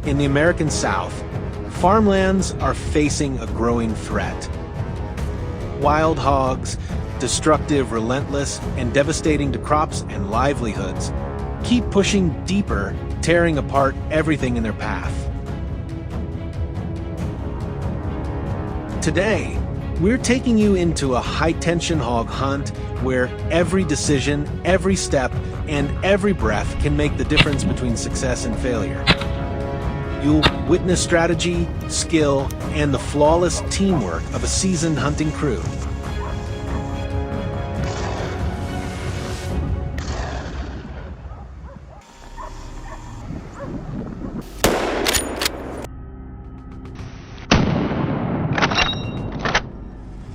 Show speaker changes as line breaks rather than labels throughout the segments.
In the American South, farmlands are facing a growing threat. Wild hogs, destructive, relentless, and devastating to crops and livelihoods, keep pushing deeper, tearing apart everything in their path. Today, we're taking you into a high-tension hog hunt where every decision, every step, and every breath can make the difference between success and failure. You'll witness strategy, skill, and the flawless teamwork of a seasoned hunting crew.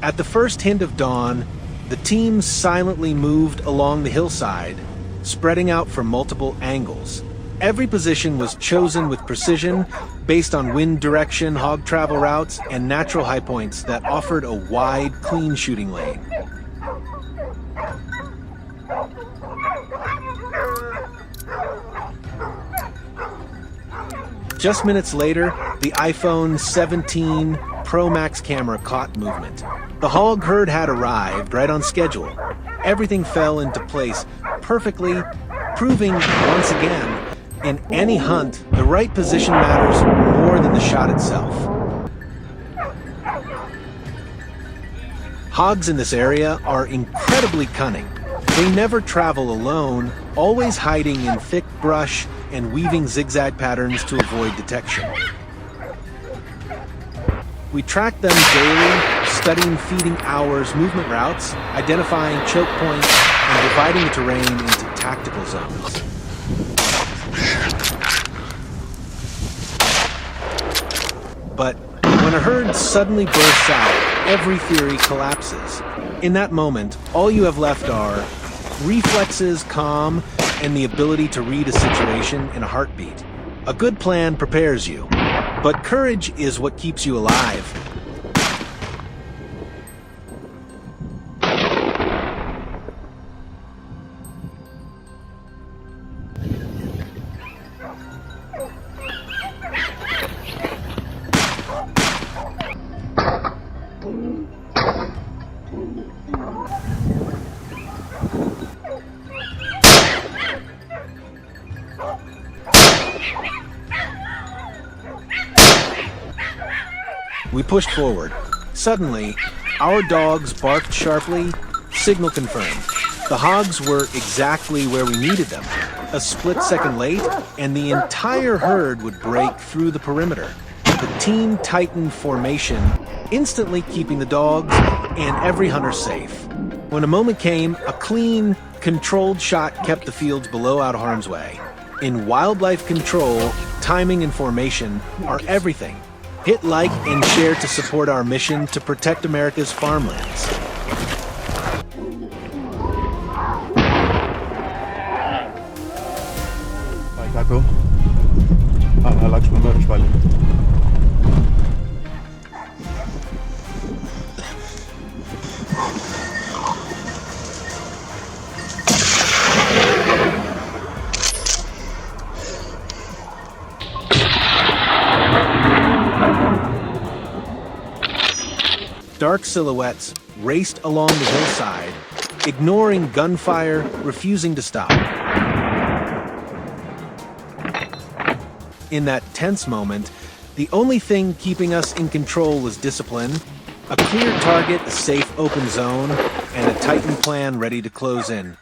At the first hint of dawn, the team silently moved along the hillside, spreading out from multiple angles. Every position was chosen with precision, based on wind direction, hog travel routes, and natural high points that offered a wide, clean shooting lane. Just minutes later, the iPhone 17 Pro Max camera caught movement. The hog herd had arrived right on schedule. Everything fell into place perfectly, proving once again, in any hunt, the right position matters more than the shot itself. Hogs in this area are incredibly cunning. They never travel alone, always hiding in thick brush and weaving zigzag patterns to avoid detection. We track them daily, studying feeding hours, movement routes, identifying choke points, and dividing the terrain into tactical zones. But when a herd suddenly bursts out, every theory collapses. In that moment, all you have left are reflexes, calm, and the ability to read a situation in a heartbeat. A good plan prepares you, but courage is what keeps you alive. We pushed forward. Suddenly, our dogs barked sharply, signal confirmed. The hogs were exactly where we needed them. A split second late, and the entire herd would break through the perimeter. The team tightened formation, instantly keeping the dogs and every hunter safe. When a moment came, a clean, controlled shot kept the fields below out of harm's way. In wildlife control, timing and formation are everything. Hit like and share to support our mission to protect America's farmlands.
Klar på. Han har lagt med mørkespejlet.
Dark silhouettes raced along the hillside, ignoring gunfire, refusing to stop. In that tense moment, the only thing keeping us in control was discipline, a clear target, a safe open zone, and a tightened plan ready to close in.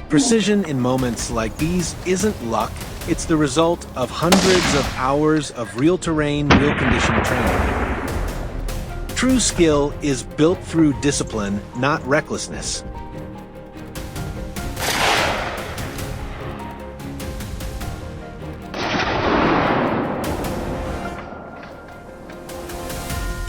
Precision in moments like these isn't luck. It's the result of hundreds of hours of real terrain, real condition training. True skill is built through discipline, not recklessness.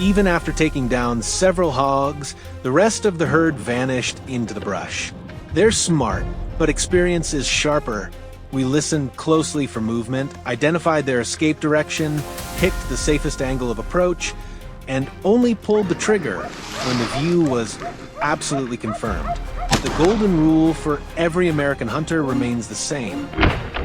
Even after taking down several hogs, the rest of the herd vanished into the brush. They're smart, but experience is sharper. We listened closely for movement, identified their escape direction, picked the safest angle of approach, and only pulled the trigger when the view was absolutely confirmed. The golden rule for every American hunter remains the same.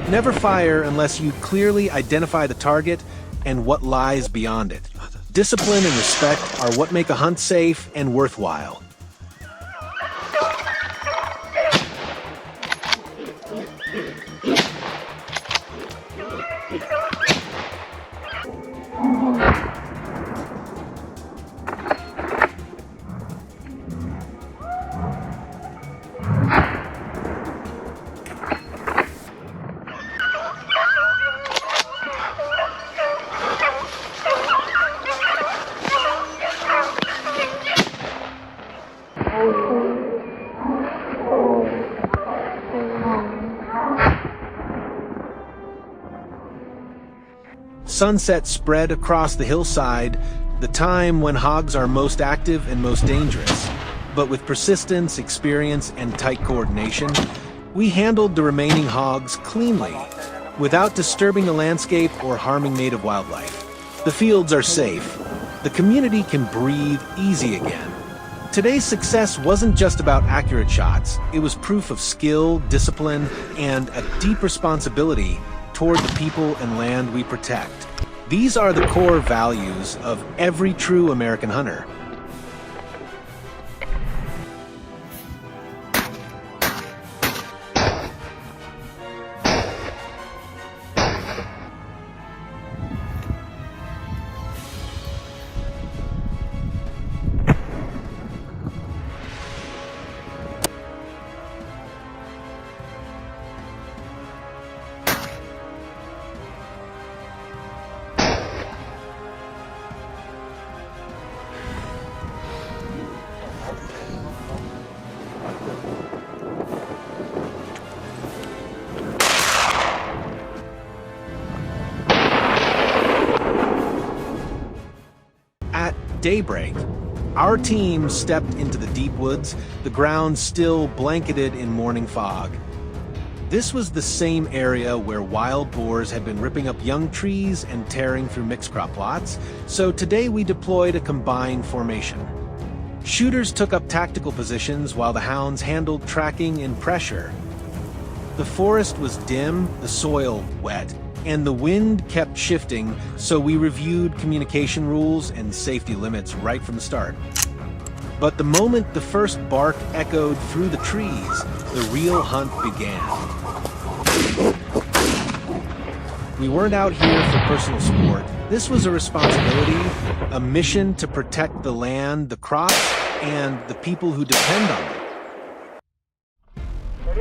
Never fire unless you clearly identify the target and what lies beyond it. Discipline and respect are what make a hunt safe and worthwhile. Sunset spread across the hillside, the time when hogs are most active and most dangerous. But with persistence, experience, and tight coordination, we handled the remaining hogs cleanly, without disturbing the landscape or harming native wildlife. The fields are safe. The community can breathe easy again. Today's success wasn't just about accurate shots. It was proof of skill, discipline, and a deep responsibility toward the people and land we protect. These are the core values of every true American hunter. Daybreak, our team stepped into the deep woods, the ground still blanketed in morning fog. This was the same area where wild boars had been ripping up young trees and tearing through mixed crop plots, so today we deployed a combined formation. Shooters took up tactical positions while the hounds handled tracking and pressure. The forest was dim, the soil wet, and the wind kept shifting, so we reviewed communication rules and safety limits right from the start. But the moment the first bark echoed through the trees, the real hunt began. We weren't out here for personal sport. This was a responsibility, a mission to protect the land, the crops, and the people who depend on it.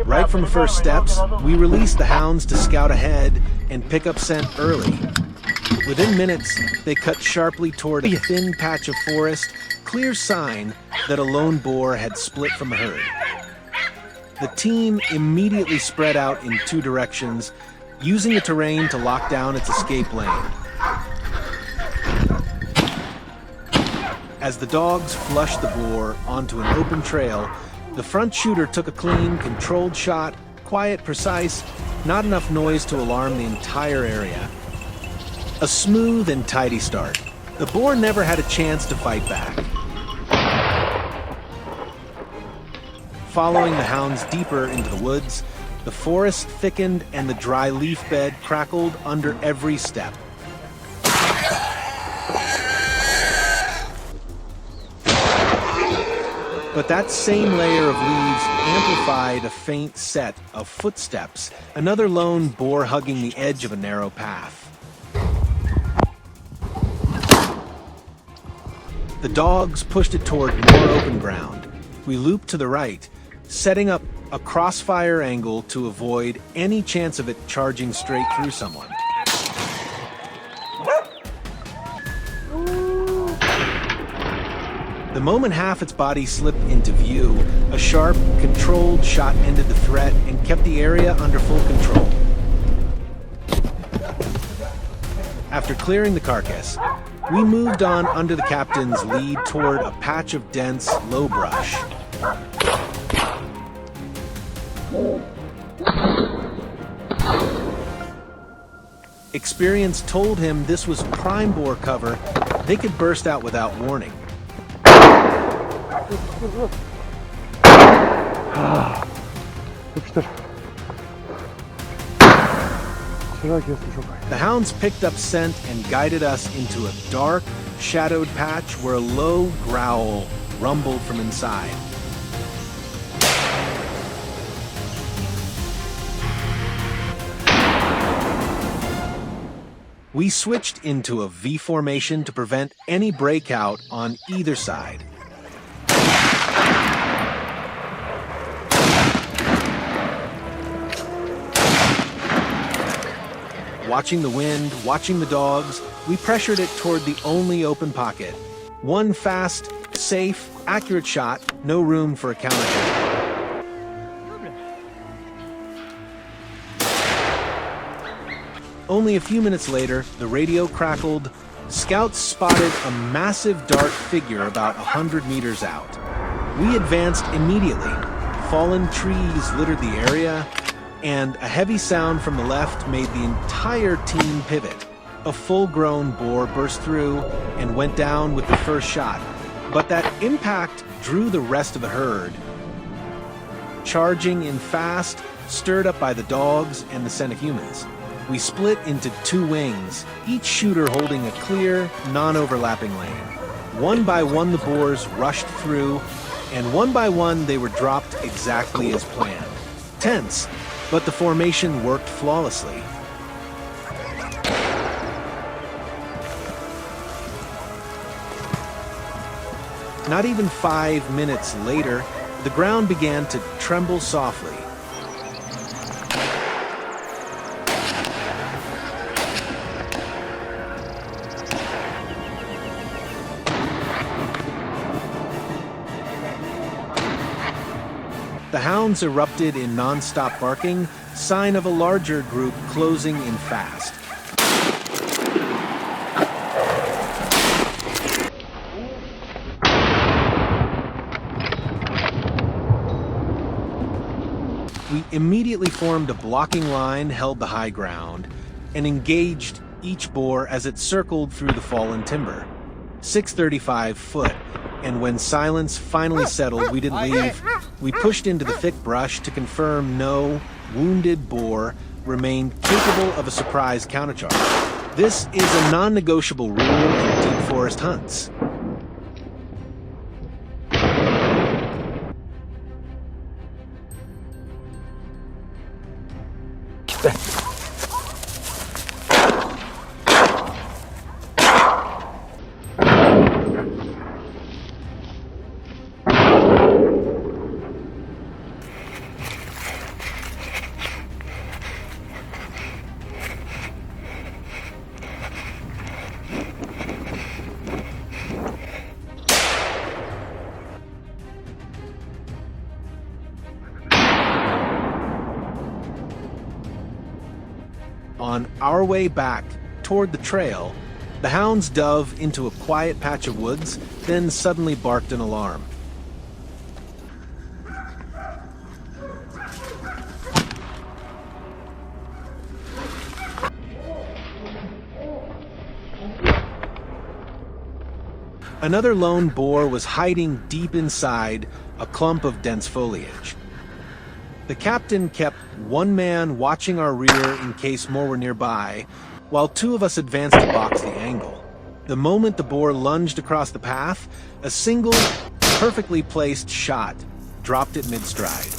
Right from first steps, we released the hounds to scout ahead and pick up scent early. Within minutes, they cut sharply toward a thin patch of forest, clear sign that a lone boar had split from the herd. The team immediately spread out in two directions, using the terrain to lock down its escape lane. As the dogs flushed the boar onto an open trail, the front shooter took a clean, controlled shot, quiet, precise, not enough noise to alarm the entire area. A smooth and tidy start. The boar never had a chance to fight back. Following the hounds deeper into the woods, the forest thickened and the dry leaf bed crackled under every step. But that same layer of leaves amplified a faint set of footsteps, another lone boar hugging the edge of a narrow path. The dogs pushed it toward more open ground. We looped to the right, setting up a crossfire angle to avoid any chance of it charging straight through someone. The moment half its body slipped into view, a sharp, controlled shot ended the threat and kept the area under full control. After clearing the carcass, we moved on under the captain's lead toward a patch of dense, low brush. Experience told him this was prime boar cover. They could burst out without warning.
흡시들.
The hounds picked up scent and guided us into a dark, shadowed patch where a low growl rumbled from inside. We switched into a V formation to prevent any breakout on either side. Watching the wind, watching the dogs, we pressured it toward the only open pocket. One fast, safe, accurate shot, no room for a counterattack. Only a few minutes later, the radio crackled. Scouts spotted a massive dark figure about 100 meters out. We advanced immediately. Fallen trees littered the area, and a heavy sound from the left made the entire team pivot. A full-grown boar burst through and went down with the first shot, but that impact drew the rest of the herd. Charging in fast, stirred up by the dogs and the scent of humans. We split into two wings, each shooter holding a clear, non-overlapping lane. One by one the boars rushed through, and one by one they were dropped exactly as planned. Tense, but the formation worked flawlessly. Not even 5 minutes later, the ground began to tremble softly. The hounds erupted in non-stop barking, sign of a larger group closing in fast. We immediately formed a blocking line, held the high ground, and engaged each boar as it circled through the fallen timber. 635 foot, and when silence finally settled, we didn't leave. We pushed into the thick brush to confirm no wounded boar remained capable of a surprise countercharge. This is a non-negotiable rule in deep forest hunts. On our way back toward the trail, the hounds dove into a quiet patch of woods, then suddenly barked an alarm. Another lone boar was hiding deep inside a clump of dense foliage. The captain kept one man watching our rear in case more were nearby, while two of us advanced to box the angle. The moment the boar lunged across the path, a single, perfectly placed shot dropped it mid-stride.